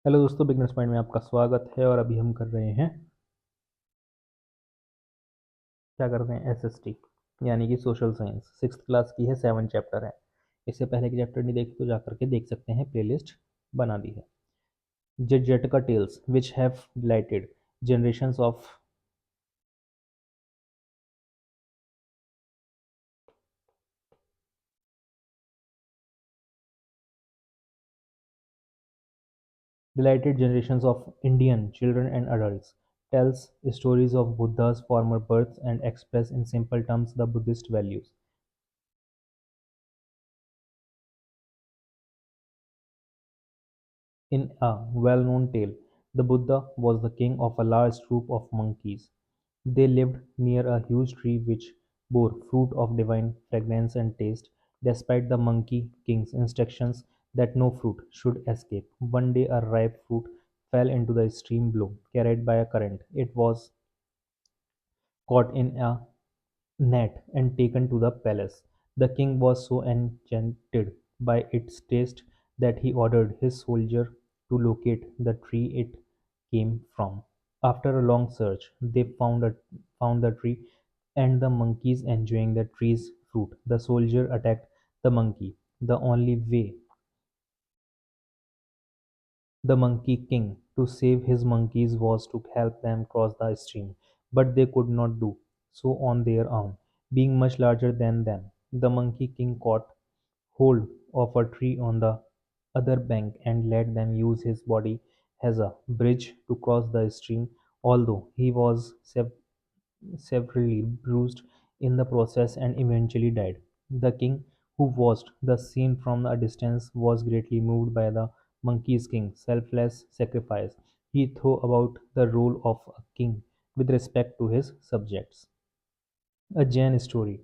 Hello दोस्तों, beginners point में आपका स्वागत है। और अभी हम कर रहे हैं, क्या कर रहे हैं, एसएसटी यानी कि सोशल साइंस। सिक्स क्लास की है, 7 चैप्टर है। इससे पहले के चैप्टर नहीं देखे तो जा करके देख सकते हैं, प्लेलिस्ट बना दी है। Jataka tales which have delighted generations of Indian children and adults, tells stories of Buddha's former births and express in simple terms the Buddhist values. In a well-known tale, the Buddha was the king of a large troop of monkeys. They lived near a huge tree which bore fruit of divine fragrance and taste, despite the monkey king's instructions that no fruit should escape. One day a ripe fruit fell into the stream below, carried by a current. It was caught in a net and taken to the palace. The king was so enchanted by its taste that he ordered his soldier to locate the tree it came from. After a long search, they found the tree and the monkeys enjoying the tree's fruit. The soldier attacked the monkey. The Monkey King to save his monkeys was to help them cross the stream, but they could not do so on their own, being much larger than them. The Monkey King caught hold of a tree on the other bank and let them use his body as a bridge to cross the stream, although he was severely bruised in the process and eventually died. The king, who watched the scene from a distance, was greatly moved by the monkey's king's selfless sacrifice. He thought about the role of a king with respect to his subjects. A Jain story.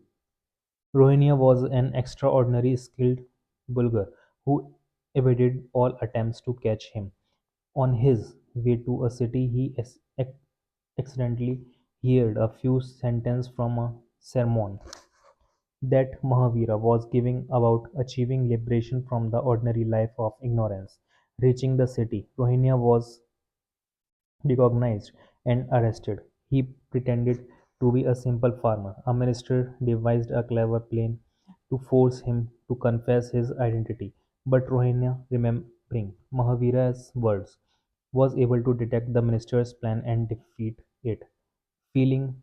Rohiniya was an extraordinary skilled bulgar who evaded all attempts to catch him. On his way to a city, he accidentally heard a few sentences from a sermon that Mahavira was giving about achieving liberation from the ordinary life of ignorance. Reaching the city, Rohiniya was recognized and arrested. He pretended to be a simple farmer. A minister devised a clever plan to force him to confess his identity. But Rohiniya, remembering Mahavira's words, was able to detect the minister's plan and defeat it. Feeling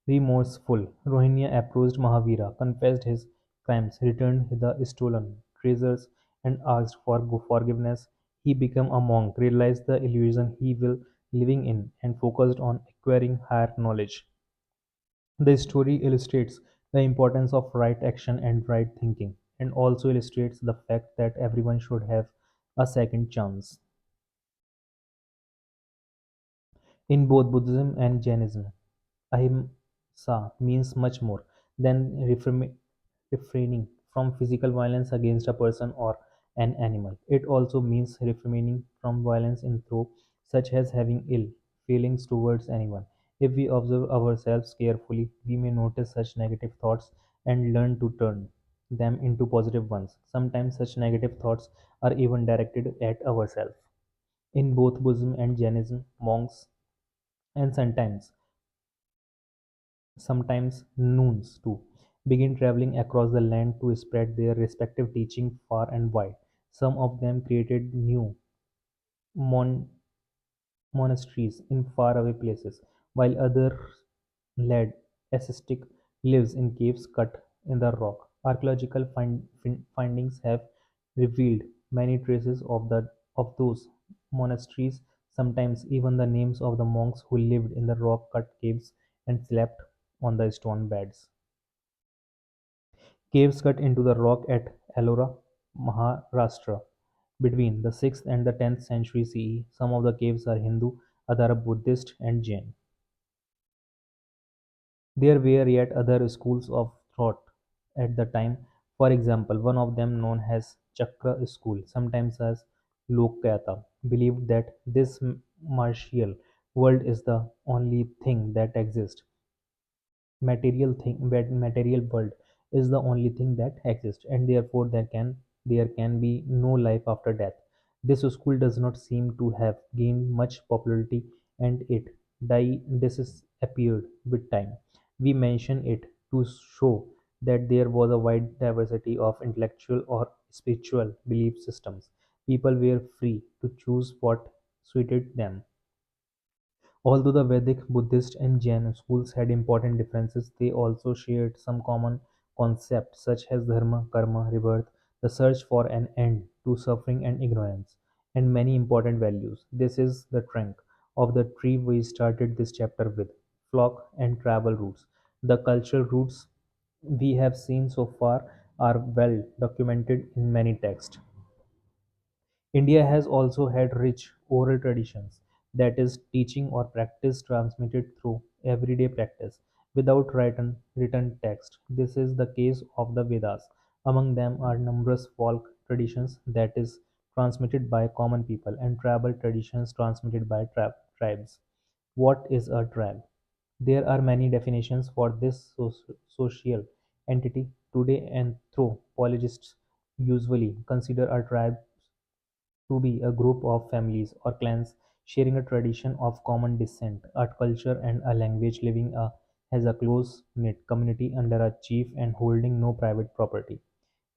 remorseful, Rohiniya approached Mahavira, confessed his crimes, returned the stolen treasures, and asked for forgiveness. He became a monk, realized the illusion he was living in, and focused on acquiring higher knowledge. The story illustrates the importance of right action and right thinking, and also illustrates the fact that everyone should have a second chance. In both Buddhism and Jainism, ahimsa means much more than refraining from physical violence against a person or an animal. It also means refraining from violence in thought, such as having ill feelings towards anyone. If we observe ourselves carefully, we may notice such negative thoughts and learn to turn them into positive ones. Sometimes such negative thoughts are even directed at ourselves. In both Buddhism and Jainism, monks and sometimes nuns too, begin traveling across the land to spread their respective teaching far and wide. Some of them created new mon- monasteries in faraway places, while others led ascetic lives in caves cut in the rock. Archaeological findings have revealed many traces of those monasteries, sometimes even the names of the monks who lived in the rock-cut caves and slept on the stone beds. Caves cut into the rock at Ellora, Maharashtra. Between the 6th and the 10th century CE, some of the caves are Hindu, others are Buddhist and Jain. There were yet other schools of thought at the time. For example, one of them known as Chakra school, sometimes as Lokyata, believed that this martial world is the only thing that exists. Material world is the only thing that exists, and therefore there can there can be no life after death. This school does not seem to have gained much popularity and it disappeared with time. We mention it to show that there was a wide diversity of intellectual or spiritual belief systems. People were free to choose what suited them. Although the Vedic, Buddhist, and Jain schools had important differences, they also shared some common concepts such as dharma, karma, rebirth, the search for an end to suffering and ignorance, and many important values. This is the trunk of the tree we started this chapter with flock and travel routes. The cultural routes we have seen so far are well documented in many texts. India has also had rich oral traditions, that is, teaching or practice transmitted through everyday practice without written text. This is the case of the Vedas. Among them are numerous folk traditions, that is, transmitted by common people, and tribal traditions transmitted by tribes. What is a tribe? There are many definitions for this social entity today, anthropologists usually consider a tribe to be a group of families or clans sharing a tradition of common descent, a culture, and a language living as a close-knit community under a chief and holding no private property.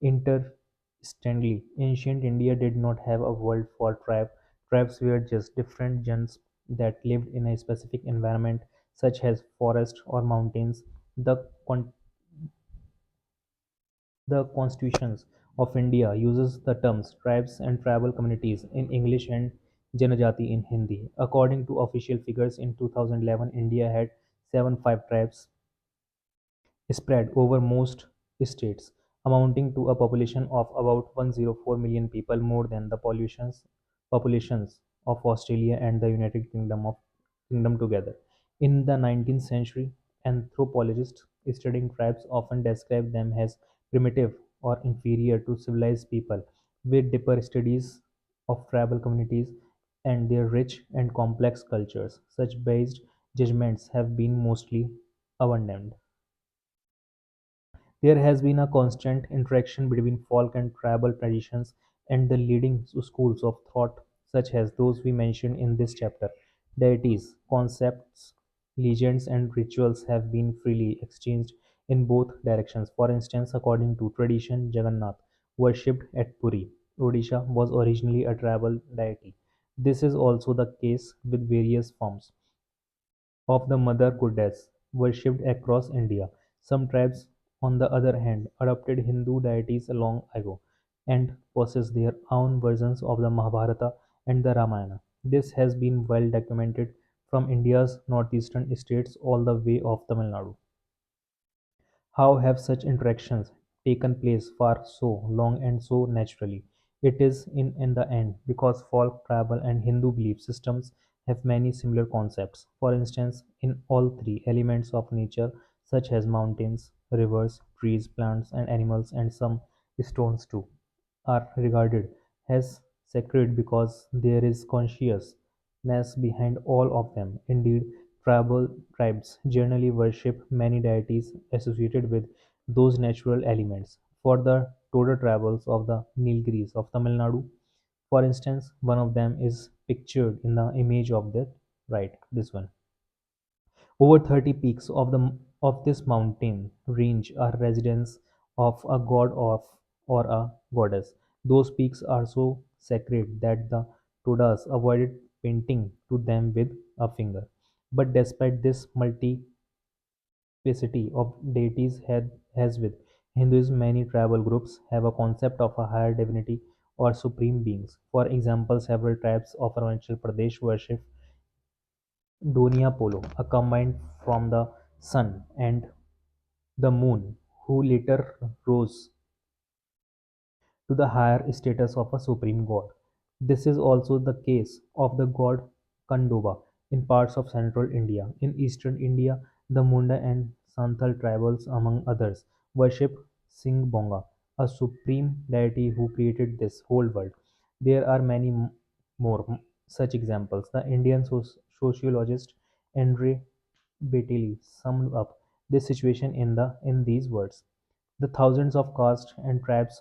Interestingly, ancient India did not have a word for tribe. Tribes were just different gens that lived in a specific environment, such as forest or mountains. The the Constitutions of India uses the terms tribes and tribal communities in English and Janajati in Hindi. According to official figures in 2011, India had 75 tribes spread over most states, amounting to a population of about 104 million people, more than the populations of Australia and the United Kingdom together. In the 19th century, anthropologists studying tribes often describe them as primitive or inferior to civilized people, with deeper studies of tribal communities and their rich and complex cultures. Such based judgments have been mostly abandoned. There has been a constant interaction between folk and tribal traditions and the leading schools of thought, such as those we mentioned in this chapter. Deities, concepts, legends, and rituals have been freely exchanged in both directions. For instance, according to tradition, Jagannath, worshipped at Puri, Odisha, was originally a tribal deity. This is also the case with various forms of the mother goddess worshipped across India. Some tribes, on the other hand, adopted Hindu deities long ago and possess their own versions of the Mahabharata and the Ramayana. This has been well documented from India's northeastern states all the way of Tamil Nadu. How have such interactions taken place for so long and so naturally? It is in the end because folk, tribal, and Hindu belief systems have many similar concepts. For instance, in all three elements of nature, such as mountains, rivers, trees, plants, and animals, and some stones too, are regarded as sacred because there is consciousness behind all of them. Indeed, tribal tribes generally worship many deities associated with those natural elements. For the Toda tribals of the Nilgiris of Tamil Nadu, for instance, one of them is pictured in the image of the right, this one. Over 30 peaks of this mountain range are residents of a god of or a goddess. Those peaks are so sacred that the Todas avoided painting to them with a finger. But despite this multiplicity of deities has with Hinduism, many tribal groups have a concept of a higher divinity or supreme beings. For example, several tribes of Arunachal Pradesh worship Donia Polo, a combined from the sun and the moon, who later rose to the higher status of a supreme god. This is also the case of the god Kandoba in parts of central India. In eastern India, the Munda and Santhal tribals, among others, worship Singbonga, a supreme deity who created this whole world. There are many more such examples. The Indian sociologist Andre Beatty summed up this situation in these words: the thousands of castes and tribes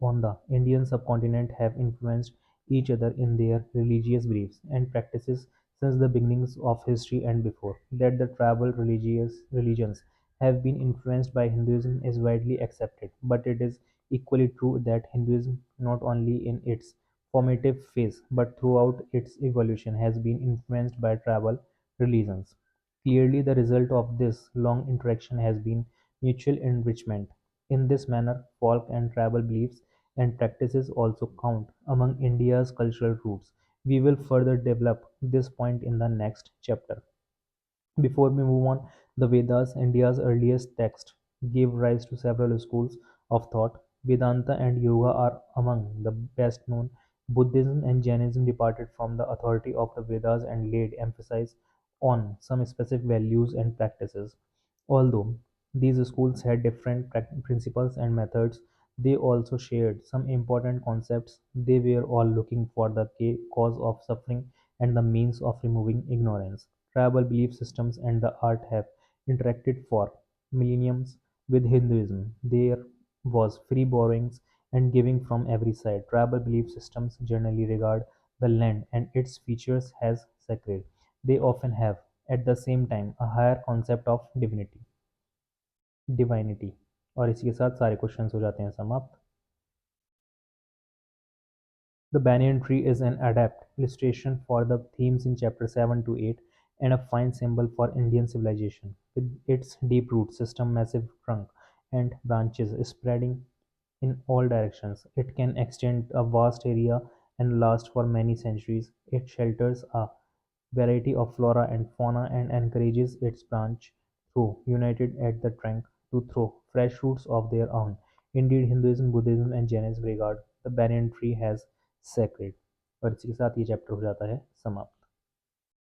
on the Indian subcontinent have influenced each other in their religious beliefs and practices since the beginnings of history and before. That the tribal religious religions have been influenced by Hinduism is widely accepted, but it is equally true that Hinduism, not only in its formative phase but throughout its evolution, has been influenced by tribal religions. Clearly, the result of this long interaction has been mutual enrichment. In this manner, folk and tribal beliefs and practices also count among India's cultural roots. We will further develop this point in the next chapter. Before we move on, the Vedas, India's earliest text, gave rise to several schools of thought. Vedanta and Yoga are among the best known. Buddhism and Jainism departed from the authority of the Vedas and laid emphasis on some specific values and practices. Although these schools had different principles and methods, they also shared some important concepts. They were all looking for the cause of suffering and the means of removing ignorance. Tribal belief systems and the art have interacted for millenniums with Hinduism. There was free borrowings and giving from every side. Tribal belief systems generally regard the land and its features as sacred. They often have, at the same time, a higher concept of divinity. और इसी के साथ सारे questions हो जाते हैं समाप्त. The banyan tree is an adept illustration for the themes in chapter 7 to 8 and a fine symbol for Indian civilization. With its deep root system, massive trunk, and branches spreading in all directions, it can extend a vast area and last for many centuries. It shelters a variety of flora and fauna and encourages its branch, though united at the trunk, to throw fresh roots of their own. Indeed, Hinduism, Buddhism and Jainism regard the banyan tree as sacred. और इसी के साथ ये chapter हो जाता है समाप्त.